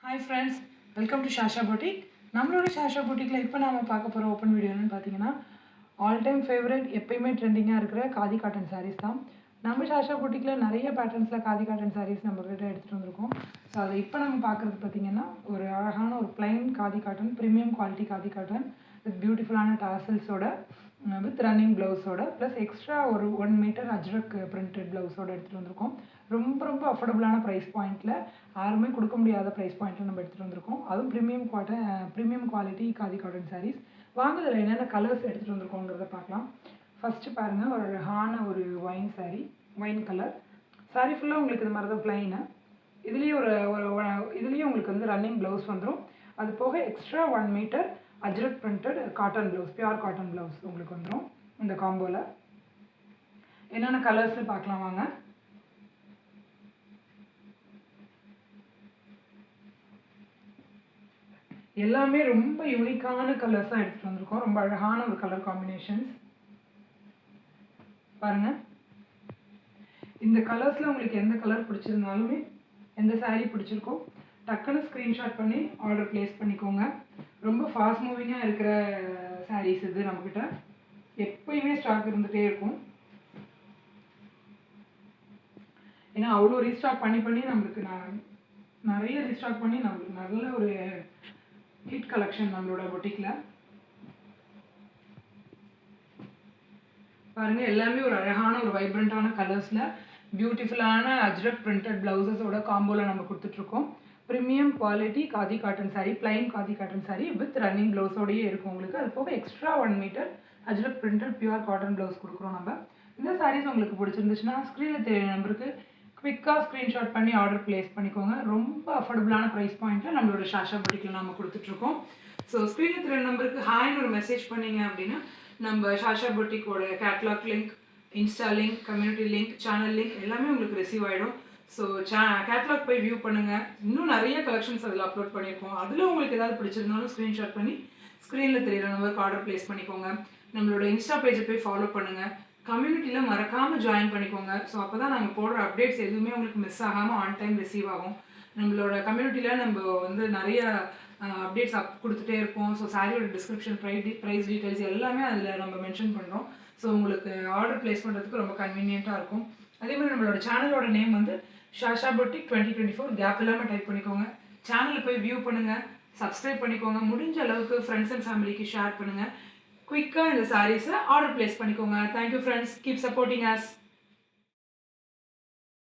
Hi friends, welcome to Shasha Boutique. நம்மளோட ஷாஷா பூட்டிக்கில் இப்போ நாம் பார்க்க போகிற ஓப்பன் வீடியோன்னு பார்த்தீங்கன்னா ஆல் டைம் ஃபேவரட் எப்பயுமே ட்ரெண்டிங்காக இருக்கிற காதி காட்டன் சாரீஸ் தான். நம்ம ஷாஷா பூட்டிக்கில் நிறைய பேட்டர்ன்ஸில் காதி காட்டன் சாரீஸ் நம்மக்கிட்ட எடுத்துகிட்டு வந்திருக்கோம். ஸோ அதை இப்போ நம்ம பார்க்குறது பார்த்திங்கன்னா ஒரு அழகான ஒரு plain khadi cotton, premium quality khadi cotton with பியூட்டிஃபுல்லான டாசல்ஸோட வித் ரன்னிங் ப்ளவுஸோட ப்ளஸ் எக்ஸ்ட்ரா ஒரு 1 மீட்டர் அஜ்ரக் பிரிண்டட் ப்ளவுஸோடு எடுத்துகிட்டு வந்திருக்கோம். ரொம்ப ரொம்ப அஃபோர்டபுளான ப்ரைஸ் பாயிண்ட்டில், யாருமே கொடுக்க முடியாத ப்ரைஸ் பாயிண்ட்டில் நம்ம எடுத்துகிட்டு வந்திருக்கோம். அதுவும் premium quality khadi cotton saris. வாங்க இதில் என்னென்ன கலர்ஸ் எடுத்துகிட்டு வந்திருக்கோங்கிறத பார்க்கலாம். ஃபஸ்ட்டு பாருங்கள், ஒரு அழகான ஒரு wine sari, wine colour sari ஃபுல்லாக உங்களுக்கு இது மாதிரி தான் ப்ளைனு. இதுலேயும் உங்களுக்கு வந்து ரன்னிங் ப்ளவுஸ் வந்துடும். அது போக extra 1 metre Ajrakh printed cotton blouse, pure cotton blouse உங்களுக்கு வந்துடும் இந்த காம்போவில். என்னென்ன கலர்ஸ்னு பார்க்கலாம் வாங்க. எல்லாமே ரொம்ப யூனிக்கான கலர்ஸ் தான் எடுத்துகிட்டு வந்திருக்கோம். ரொம்ப அழகான ஒரு கலர் காம்பினேஷன்ஸ் பாருங்க. இந்த கலர்ஸில் உங்களுக்கு எந்த கலர் பிடிச்சிருந்தாலுமே, எந்த சாரீ பிடிச்சிருக்கோ டக்குன்னு ஸ்க்ரீன்ஷாட் பண்ணி ஆர்டர் ப்ளேஸ் பண்ணிக்கோங்க. ரொம்ப ஃபாஸ்ட் மூவிங்காக இருக்கிற சாரீஸ் இது. நம்மக்கிட்ட எப்பயுமே ஸ்டாக் இருந்துகிட்டே இருக்கும். ஏன்னா அவ்வளோ ரீஸ்டாக் பண்ணி நம்மளுக்கு நிறைய ரீஸ்டாக் பண்ணி நம்மளுக்கு நல்ல ஒரு ஹிட் கலெக்ஷன் நம்மளோட பொட்டிக்கில். பாருங்கள், எல்லாமே ஒரு அழகான ஒரு வைப்ரண்ட்டான கலர்ஸில் பியூட்டிஃபுல்லான அஜ்ரக் பிரிண்டட் ப்ளவுசஸோட காம்போவில் நம்ம கொடுத்துட்ருக்கோம். Premium quality khadi cotton sari, plain khadi cotton sari with running ப்ளவுஸோடையே இருக்கும் உங்களுக்கு. அது போக extra 1 metre Ajrakh printed pure cotton blouse கொடுக்குறோம் நம்ம. இந்த சாரீஸ் உங்களுக்கு பிடிச்சிருந்துச்சுன்னா ஸ்க்ரீனில் தெரிய நம்பருக்கு குவிக்காக ஸ்க்ரீன்ஷாட் பண்ணி ஆர்டர் ப்ளேஸ் பண்ணிக்கோங்க. ரொம்ப அஃபோர்டபுளான ப்ரைஸ் பாயிண்ட்டில் நம்மளோட ஷாஷா பொட்டிக்கில் நம்ம கொடுத்துட்ருக்கோம். ஸோ ஸ்க்ரீனில் தெரிய நம்பருக்கு ஹாய்னு ஒரு மெசேஜ் பண்ணிங்க அப்படின்னா நம்ம ஷாஷா பொட்டிக்கோட catalogue link, insta link, community link, channel link எல்லாமே உங்களுக்கு ரிசீவ் ஆகிடும். ஸோ கேட்லாக் போய் வியூ பண்ணுங்கள். இன்னும் நிறைய கலெக்ஷன்ஸ் அதில் அப்லோட் பண்ணியிருக்கோம். அதில் உங்களுக்கு ஏதாவது பிடிச்சிருந்தாலும் ஸ்க்ரீன்ஷாட் பண்ணி ஸ்க்ரீனில் தெரியிற நம்பருக்கு ஆர்டர் ப்ளேஸ் பண்ணிக்கோங்க. நம்மளோட இன்ஸ்டா பேஜை போய் ஃபாலோ பண்ணுங்கள். கம்யூனிட்டியில் மறக்காமல் ஜாயின் பண்ணிக்கோங்க. ஸோ அப்போ தான் நாங்கள் போடுற அப்டேட்ஸ் எதுவுமே உங்களுக்கு மிஸ் ஆகாமல் ஆன் டைம் ரிசீவ் ஆகும். நம்மளோட கம்யூனிட்டியில் நம்ம வந்து நிறைய அப்டேட்ஸ் கொடுத்துட்டே இருப்போம். ஸோ சாரியோட டிஸ்கிரிப்ஷன், ப்ரைஸ் டீட்டெயில்ஸ் எல்லாமே அதில் நம்ம மென்ஷன் பண்ணுறோம். ஸோ உங்களுக்கு ஆர்டர் ப்ளேஸ் பண்ணுறதுக்கு ரொம்ப கன்வீனியண்ட்டாக இருக்கும். அதே மாதிரி நம்மளோட சேனலோட நேம் வந்து ஷாஷா பொட்டிக் 2024. கேப் இல்லாமல் டைப் பண்ணிக்கோங்க. சேனலில் போய் வியூ பண்ணுங்கள், சப்ஸ்கிரைப் பண்ணிக்கோங்க. முடிஞ்ச அளவுக்கு ஃப்ரெண்ட்ஸ் அண்ட் ஃபேமிலிக்கு ஷேர் பண்ணுங்கள். குயிக்காக இந்த சாரீஸை ஆர்டர் ப்ளேஸ் பண்ணிக்கோங்க. Thank you friends, keep supporting us.